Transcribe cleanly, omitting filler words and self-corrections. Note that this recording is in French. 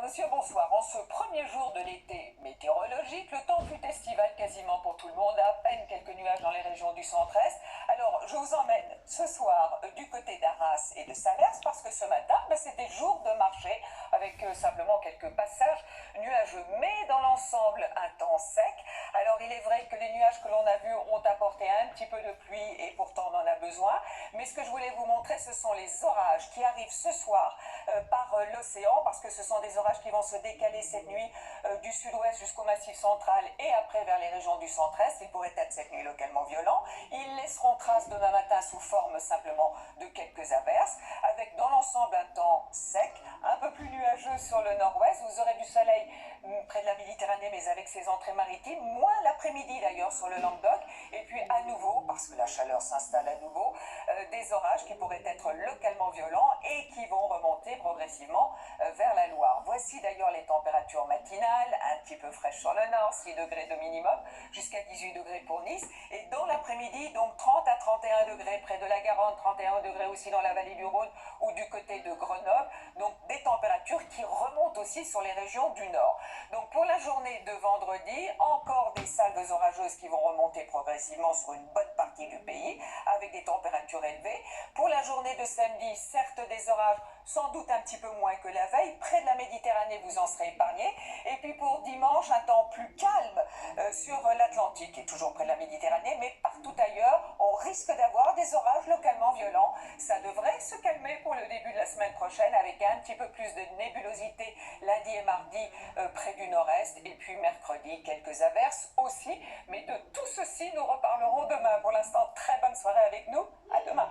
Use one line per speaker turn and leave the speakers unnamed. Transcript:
monsieur, bonsoir. En ce premier jour de l'été météorologique, le temps fut estival quasiment pour tout le monde, à peine quelques nuages dans les régions du centre-est. Alors, je vous emmène ce soir du côté d'Arras et de Salers parce que ce matin, c'était jour de marché avec simplement quelques passages nuageux, mais dans l'ensemble, un temps sec. Alors, il est vrai que les nuages que l'on a vus ont apporté un petit peu de pluie et pourtant on en a besoin. Mais ce que je voulais vous montrer, ce sont les orages qui arrivent ce soir par l'océan, parce que ce sont des orages qui vont se décaler cette nuit du sud-ouest jusqu'au massif central et après vers les régions du centre-est. Ils pourraient être cette nuit localement violents. Ils laisseront trace demain matin sous forme simplement de quelques averses, avec dans l'ensemble un temps sec, un peu plus nuageux sur le nord-ouest. Vous aurez du soleil près de la Méditerranée, mais avec ses entrées maritimes, moins l'après-midi d'ailleurs sur le Languedoc, et puis à nouveau, parce que la chaleur s'installe à nouveau, des orages qui pourraient être localement violents et qui vont remonter progressivement vers la Loire. Voici d'ailleurs les températures matinales, un petit peu fraîches sur le nord, 6 degrés de minimum, jusqu'à 18 degrés pour Nice, et dans l'après-midi, donc 30 à 31 degrés près de la Garonne, 31 degrés aussi dans la vallée du Rhône ou du côté de Grenoble, donc des températures qui remontent aussi sur les régions du nord. Donc pour la journée de vendredi, encore des salves orageuses qui vont remonter progressivement sur une bonne partie du pays, avec des températures élevées. Pour la journée de samedi, certes des orages, sans doute un petit peu moins que la veille. Près de la Méditerranée, vous en serez épargnés. Et puis pour dimanche, un temps plus calme sur l'Atlantique, qui est toujours près de la Méditerranée, mais partout ailleurs, on risque d'avoir des orages localement violents. Ça devrait se calmer pour le début de la semaine prochaine, avec un petit peu plus de nébulosité lundi et mardi près du nord-est, et puis mercredi, quelques averses aussi. Mais de tout ceci, nous reparlerons demain. Pour l'instant, très bonne soirée avec nous. À demain.